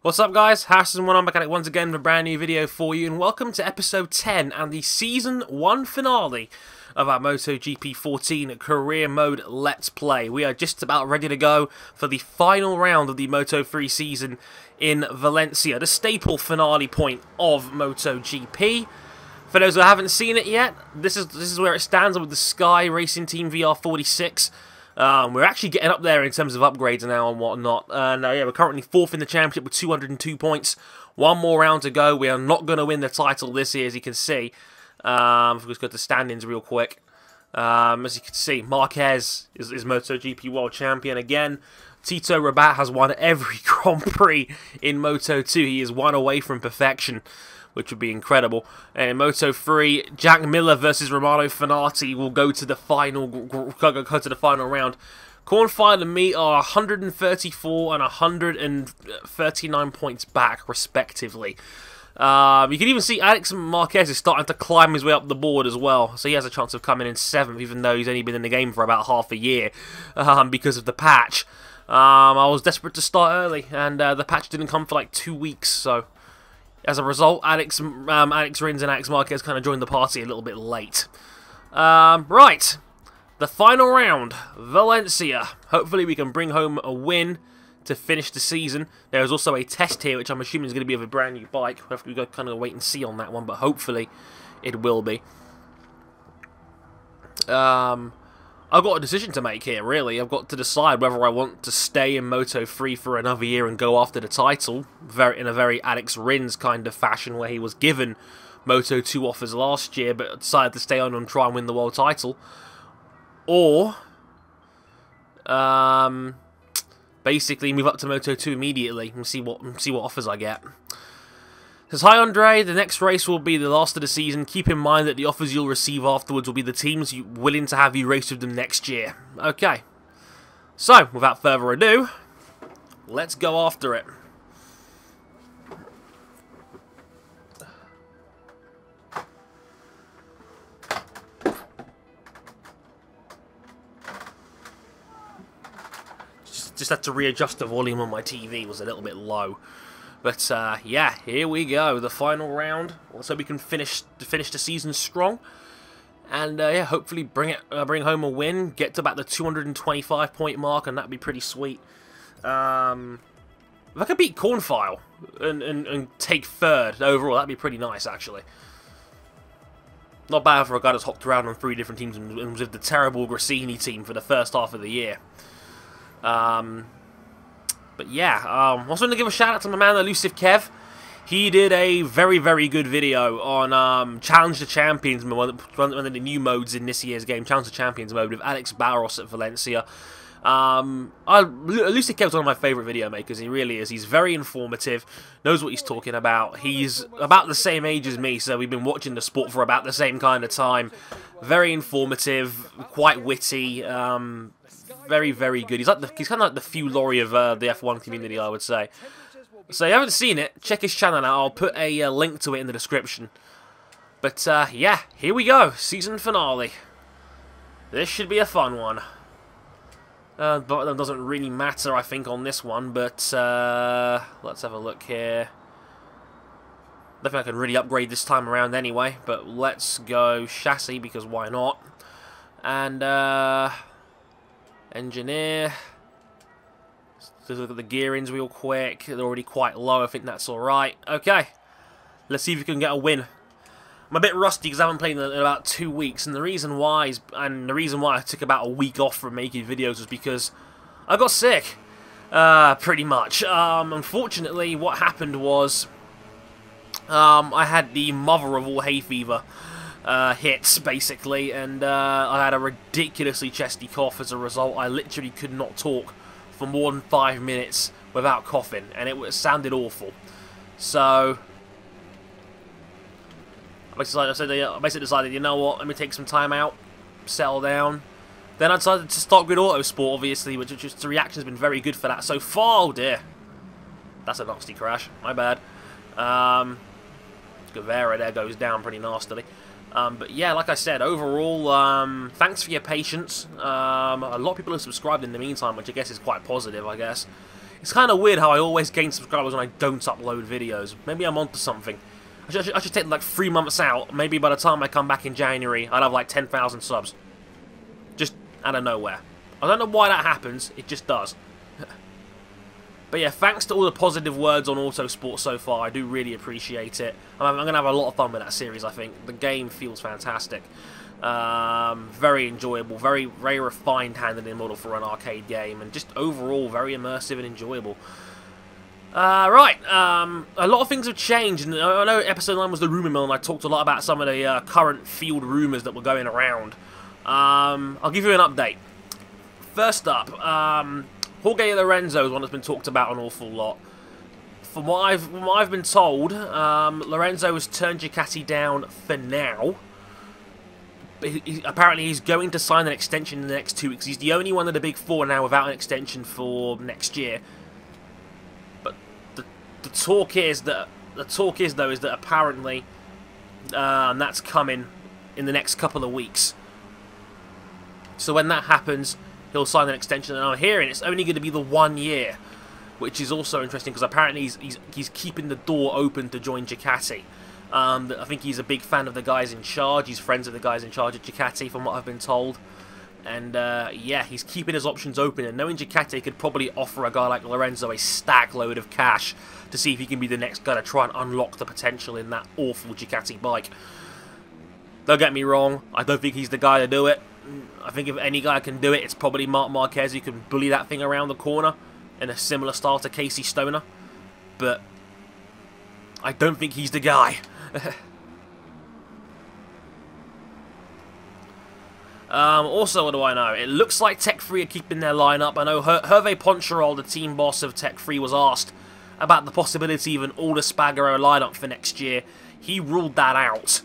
What's up guys, Harrison1 back at it once again with a brand new video for you, and welcome to episode 10 and the season 1 finale of our MotoGP 14 career mode Let's Play. We are just about ready to go for the final round of the Moto3 season in Valencia, the staple finale point of MotoGP. For those who haven't seen it yet, this is where it stands with the Sky Racing Team VR46. We're actually getting up there in terms of upgrades now and whatnot. Yeah, we're currently 4th in the championship with 202 points. One more round to go. We are not going to win the title this year, as you can see. If we just go to standings real quick. As you can see, Marquez is MotoGP World Champion again. Tito Rabat has won every Grand Prix in Moto2. He is one away from perfection, which would be incredible. And in Moto3, Jack Miller versus Romano Fenati will go to the final round. Cornfire and me are 134 and 139 points back, respectively. You can even see Alex Marquez is starting to climb his way up the board as well, so he has a chance of coming in 7th, even though he's only been in the game for about half a year because of the patch. I was desperate to start early, and the patch didn't come for like 2 weeks, so as a result, Alex Rins and Alex Marquez kind of joined the party a little bit late. Right, the final round, Valencia. Hopefully we can bring home a win to finish the season. There is also a test here, which I'm assuming is going to be of a brand new bike. We've got to kind of wait and see on that one, but hopefully it will be. I've got a decision to make here, really. I've got to decide whether I want to stay in Moto3 for another year and go after the title, in a very Alex Rins kind of fashion, where he was given Moto2 offers last year, but decided to stay on and try and win the world title. Or basically move up to Moto2 immediately and see what offers I get. Says, hi Andre, the next race will be the last of the season. Keep in mind that the offers you'll receive afterwards will be the teams willing to have you race with them next year. Okay. So, without further ado, let's go after it. Just had to readjust the volume on my TV, it was a little bit low. But, yeah, here we go, the final round. So we can finish the season strong. And, yeah, hopefully bring home a win, get to about the 225 point mark, and that'd be pretty sweet. If I could beat Cornfile and take 3rd overall, that'd be pretty nice, actually. Not bad for a guy that's hopped around on 3 different teams and was with the terrible Grassini team for the first half of the year. But yeah, I also want to give a shout out to my man Elusive Kev. He did a very, very good video on Challenge the Champions, one of the new modes in this year's game, Challenge the Champions mode with Alex Barros at Valencia. Elusive Kev's one of my favourite video makers, he really is. He's very informative, knows what he's talking about. He's about the same age as me, so we've been watching the sport for about the same kind of time. Very informative, quite witty, very, very good. He's kind of like the Hugh Laurie of the F1 community, I would say. So if you haven't seen it, check his channel out. I'll put a link to it in the description. But yeah, here we go. Season finale. This should be a fun one. But that doesn't really matter, I think, on this one. But let's have a look here. I don't think I can really upgrade this time around anyway. But let's go chassis, because why not? And engineer. Let's look at the gearings real quick. They're already quite low. I think that's alright. Okay. Let's see if we can get a win. I'm a bit rusty because I haven't played in about 2 weeks, and the reason why I took about a week off from making videos was because I got sick. Pretty much. Unfortunately, what happened was I had the mother of all hay fever hits, basically, and I had a ridiculously chesty cough as a result. I literally could not talk for more than 5 minutes without coughing, and it sounded awful. So I basically decided, you know what, let me take some time out, settle down. Then I decided to start with Autosport, obviously, which just the reaction's been very good for that so far. Oh dear, that's a nasty crash, my bad. Guevara there goes down pretty nastily. But yeah, like I said, overall, thanks for your patience. A lot of people have subscribed in the meantime, which I guess is quite positive, I guess. It's kind of weird how I always gain subscribers when I don't upload videos. Maybe I'm onto something. I should take like 3 months out. Maybe by the time I come back in January, I'll have like 10,000 subs. Just out of nowhere. I don't know why that happens. It just does. But yeah, thanks to all the positive words on Autosport so far. I do really appreciate it. I'm going to have a lot of fun with that series, I think. The game feels fantastic. Very enjoyable. Very, very refined handling model for an arcade game. And just overall, very immersive and enjoyable. Right, a lot of things have changed. And I know episode 9 was the rumour mill, and I talked a lot about some of the current field rumours that were going around. I'll give you an update. First up, Jorge Lorenzo is one that's been talked about an awful lot. From what I've been told, Lorenzo has turned Ducati down for now. Apparently he's going to sign an extension in the next 2 weeks. He's the only one of the big four now without an extension for next year. But the talk is that apparently that's coming in the next couple of weeks. So when that happens, he'll sign an extension, and I'm hearing it's only going to be the 1 year, which is also interesting because apparently he's keeping the door open to join Ducati. I think he's a big fan of the guys in charge. He's friends with the guys in charge at Ducati, from what I've been told. And yeah, he's keeping his options open, and knowing Ducati could probably offer a guy like Lorenzo a stack load of cash to see if he can be the next guy to try and unlock the potential in that awful Ducati bike. Don't get me wrong, I don't think he's the guy to do it. I think if any guy can do it, it's probably Marc Marquez, who can bully that thing around the corner in a similar style to Casey Stoner. But I don't think he's the guy. Also, what do I know? It looks like Tech 3 are keeping their lineup. I know Hervé Poncharal, the team boss of Tech 3, was asked about the possibility of an all-Espargaro lineup for next year. He ruled that out.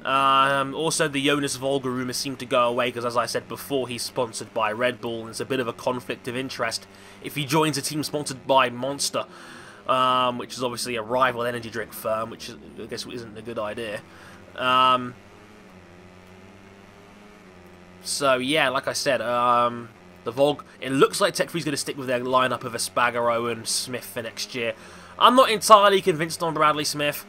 Also, the Jonas Volga rumours seem to go away because, as I said before, he's sponsored by Red Bull, and it's a bit of a conflict of interest if he joins a team sponsored by Monster, which is obviously a rival energy drink firm, which I guess isn't a good idea. So yeah, like I said, the Volg. It looks like Tech 3's going to stick with their lineup of Espargaro and Smith for next year. I'm not entirely convinced on Bradley Smith,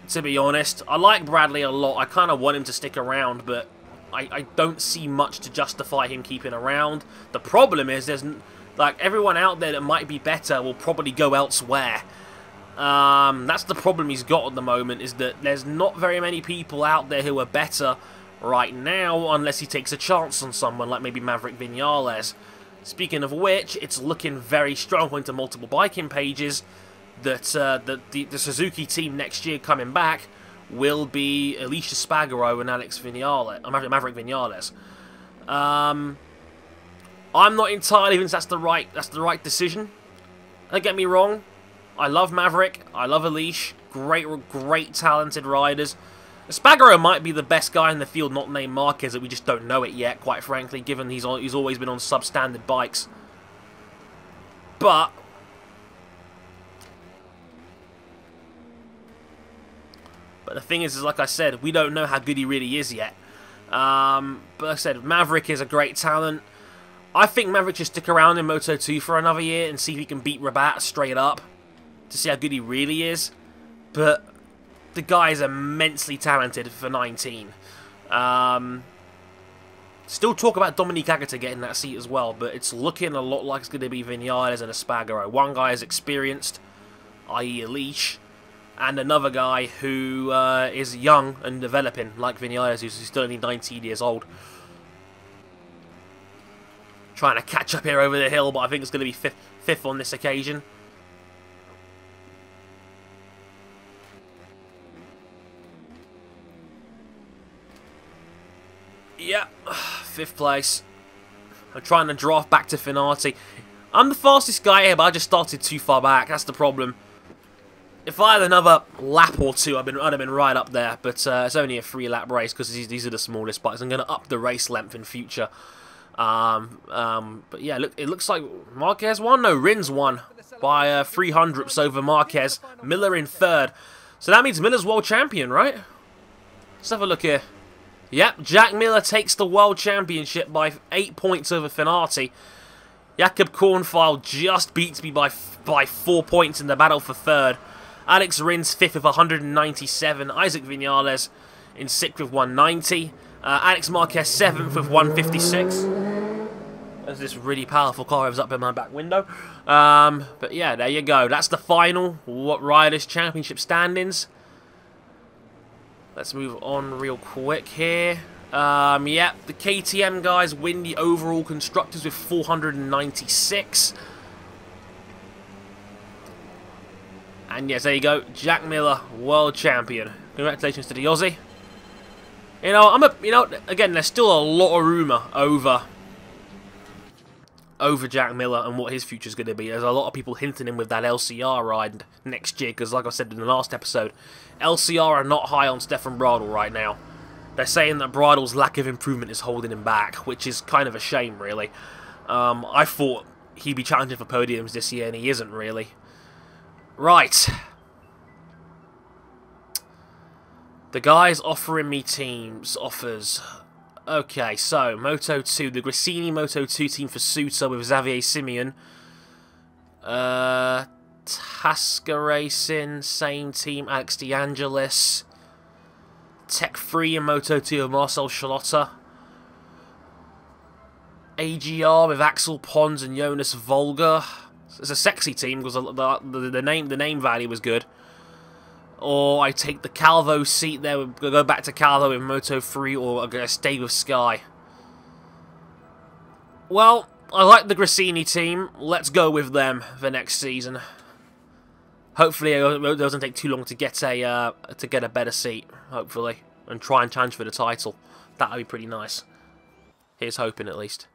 to be honest. I like Bradley a lot. I kind of want him to stick around, but I don't see much to justify him keeping around. The problem is there's like everyone out there that might be better will probably go elsewhere. That's the problem he's got at the moment, is that there's not very many people out there who are better right now, unless he takes a chance on someone like maybe Maverick Vinales. Speaking of which, it's looking very strong according to multiple biking pages that the Suzuki team next year coming back will be Alicia Espargaro and Maverick Vinales. I'm not entirely convinced that's the right decision. Don't get me wrong, I love Maverick, I love Alicia, great talented riders. Espargaro might be the best guy in the field, not named Marquez, that we just don't know it yet, quite frankly, given he's always been on substandard bikes. But the thing is, like I said, we don't know how good he really is yet. But like I said, Maverick is a great talent. I think Maverick should stick around in Moto2 for another year and see if he can beat Rabat straight up to see how good he really is. But the guy is immensely talented for 19. Still talk about Dominique Agata getting that seat as well, but it's looking a lot like it's going to be Vinales and Espargaro. One guy is experienced, i.e. Alicia, and another guy who is young and developing, like Vinales, who's still only 19 years old. Trying to catch up here over the hill, but I think it's going to be fifth on this occasion. Yeah, 5th place. I'm trying to draft back to Finati. I'm the fastest guy here, but I just started too far back. That's the problem. If I had another lap or two, I'd have been right up there. But it's only a 3-lap race because these are the smallest bikes. I'm going to up the race length in future. But yeah, look, it looks like Marquez won. No, Rins won by 300ths over Marquez. Miller in 3rd. So that means Miller's world champion, right? Let's have a look here. Yep, Jack Miller takes the World Championship by 8 points over Finati. Jakob Kornfeil just beats me by 4 points in the battle for third. Alex Rins 5th with 197. Isaac Vinales in 6th with 190. Alex Marquez 7th with 156. As this really powerful car revs up in my back window. But yeah, there you go. That's the final Riders Championship standings. Let's move on real quick here. Yeah, the KTM guys win the overall constructors with 496. And yes, there you go, Jack Miller, world champion. Congratulations to the Aussie. You know, again, there's still a lot of rumour over Jack Miller and what his future's going to be. There's a lot of people hinting him with that LCR ride next year, because like I said in the last episode, LCR are not high on Stefan Bradl right now. They're saying that Bradl's lack of improvement is holding him back, which is kind of a shame, really. I thought he'd be challenging for podiums this year, and he isn't really. Right. The guys offering me teams offers. Okay, so Moto2, the Gresini Moto2 team for Suter with Xavier Simeon. Tasca Racing, same team, Alex DeAngelis. Tech 3 and Moto2 of Marcel Schlotter. AGR with Axel Pons and Jonas Volger. It's a sexy team because the name value was good. Or I take the Calvo seat there, go back to Calvo in Moto3, or I'm going to stay with Sky. Well, I like the Gresini team. Let's go with them for next season. Hopefully it doesn't take too long to get a better seat, hopefully, and try and challenge for the title. That would be pretty nice. Here's hoping, at least.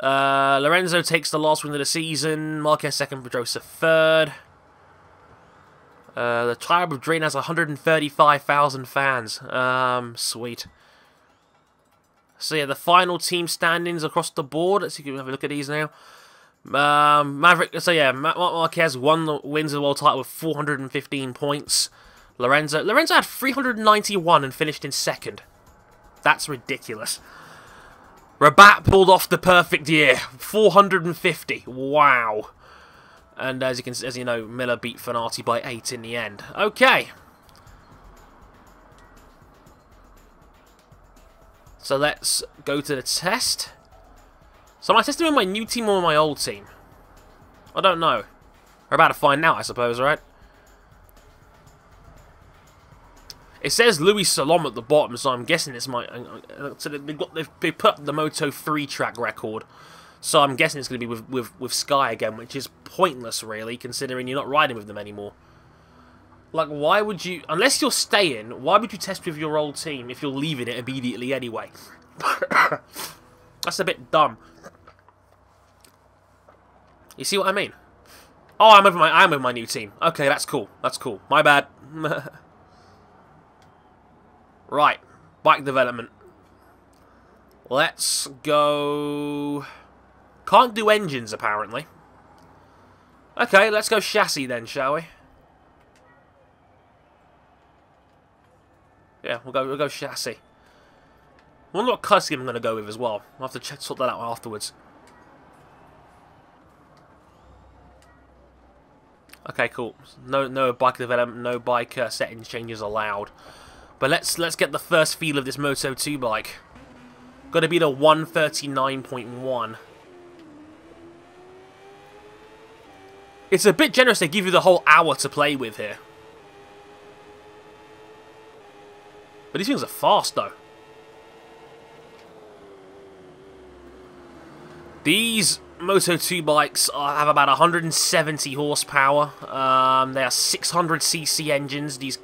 Lorenzo takes the last win of the season. Marquez second, Pedrosa third. The Tribe of Drain has 135,000 fans. Sweet. So yeah, the final team standings across the board. Let's see if we can have a look at these now. Maverick. So yeah, Marquez wins the world title with 415 points. Lorenzo had 391 and finished in second. That's ridiculous. Rabat pulled off the perfect year, 450. Wow. And as you know, Miller beat Fanati by 8 in the end. Okay. So let's go to the test. So am I testing with my new team or my old team? I don't know. We're about to find out, I suppose, right? It says Louis Salom at the bottom, so I'm guessing it's my... So they've put up the Moto3 track record. So I'm guessing it's going to be with Sky again, which is pointless, really, considering you're not riding with them anymore. Like, why would you... Unless you're staying, why would you test with your old team if you're leaving it immediately anyway? That's a bit dumb. You see what I mean? Oh, I'm with my new team. Okay, that's cool. That's cool. My bad. Right. Bike development. Let's go... Can't do engines, apparently. Okay, let's go chassis then, shall we? Yeah, we'll go chassis. I wonder what colour scheme I'm going to go with as well. I'll have to sort that out afterwards. Okay, cool. No bike development, no bike settings changes allowed. But let's get the first feel of this Moto2 bike. Got to be the 139.1. It's a bit generous they give you the whole hour to play with here. But these things are fast, though. These Moto2 bikes have about 170 horsepower. They are 600cc engines. This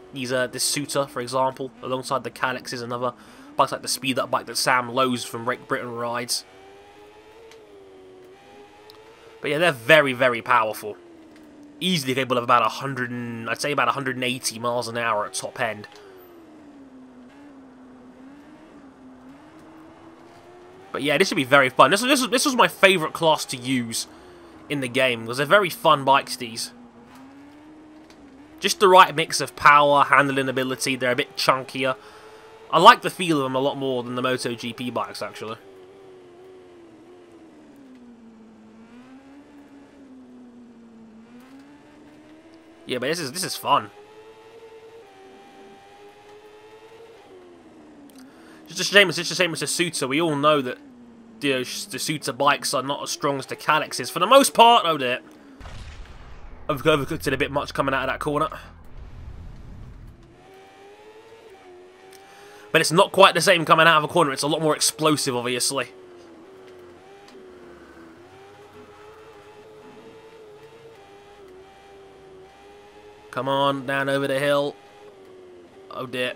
Suter, for example, alongside the Calyx is another bike like the Speed Up bike that Sam Lowe's from Great Britain rides. But yeah, they're very, very powerful. Easily capable of about 180 miles an hour at top end. But yeah, this should be very fun. This was my favourite class to use in the game, because they're very fun bikes, these. Just the right mix of power, handling ability, they're a bit chunkier. I like the feel of them a lot more than the MotoGP bikes, actually. Yeah, but this is fun. It's just a shame it's a Suter. We all know that the Suter bikes are not as strong as the Calyxes for the most part. Oh dear. I've overcooked it a bit much coming out of that corner. But it's not quite the same coming out of a corner. It's a lot more explosive, obviously. Come on, down over the hill. Oh dear.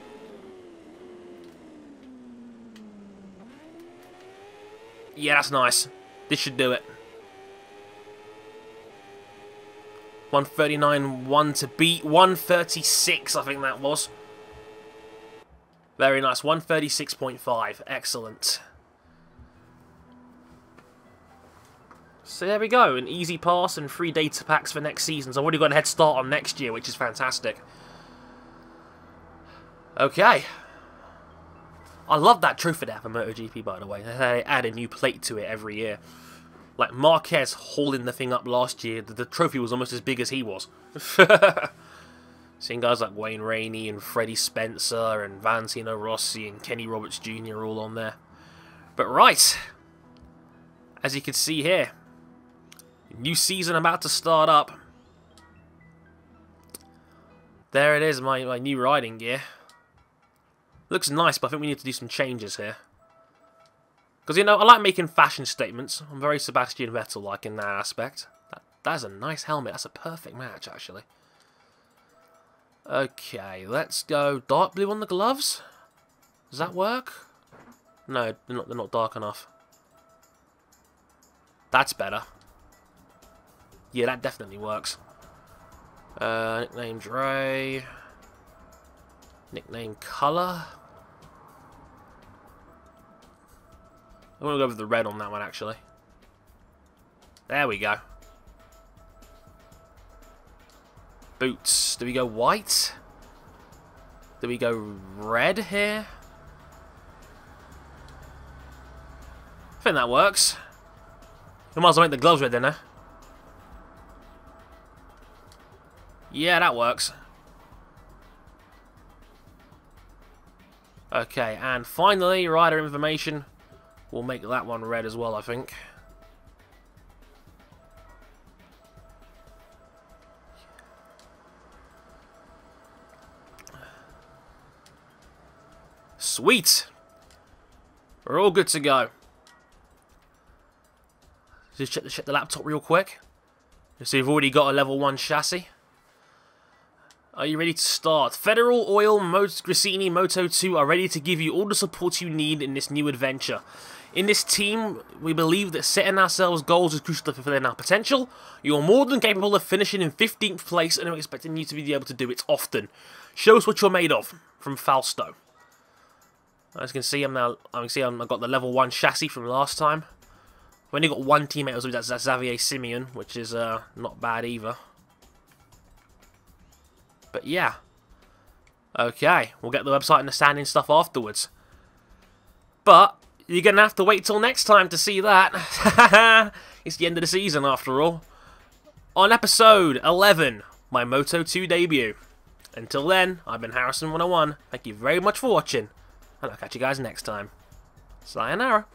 Yeah, that's nice. This should do it. 139, 1 to beat. 136, I think that was. Very nice. 136.5. Excellent. So there we go. An easy pass and 3 data packs for next season. So I've already got a head start on next year, which is fantastic. Okay. I love that trophy there for MotoGP, by the way. They add a new plate to it every year. Like Marquez hauling the thing up last year, the trophy was almost as big as he was. Seeing guys like Wayne Rainey and Freddie Spencer and Valentino Rossi and Kenny Roberts Jr. all on there. But right, as you can see here, new season about to start up. There it is, my new riding gear. Looks nice, but I think we need to do some changes here. Because, you know, I like making fashion statements. I'm very Sebastian Vettel-like in that aspect. That's a nice helmet. That's a perfect match, actually. Okay, let's go dark blue on the gloves. Does that work? No, they're not dark enough. That's better. Yeah, that definitely works. Nickname Dre. Nickname colour. I'm going to go with the red on that one, actually. There we go. Boots. Do we go white? Do we go red here? I think that works. We might as well make the gloves red then, eh? Yeah, that works. Okay, and finally, rider information. We'll make that one red as well, I think. Sweet! We're all good to go. Just check the laptop real quick. So you've already got a level 1 chassis. Are you ready to start? Federal Oil, Gresini, Moto2 are ready to give you all the support you need in this new adventure. In this team, we believe that setting ourselves goals is crucial to fulfilling our potential. You're more than capable of finishing in 15th place, and we're expecting you to be able to do it often. Show us what you're made of. From Fausto. As you can see, I've got the level 1 chassis from last time. I've only got one teammate, that's Xavier Simeon, which is not bad either. But yeah. Okay, we'll get the website and the standing stuff afterwards. But you're going to have to wait till next time to see that. It's the end of the season after all. On episode 11, my Moto2 debut. Until then, I've been Harrison101. Thank you very much for watching. And I'll catch you guys next time. Sayonara.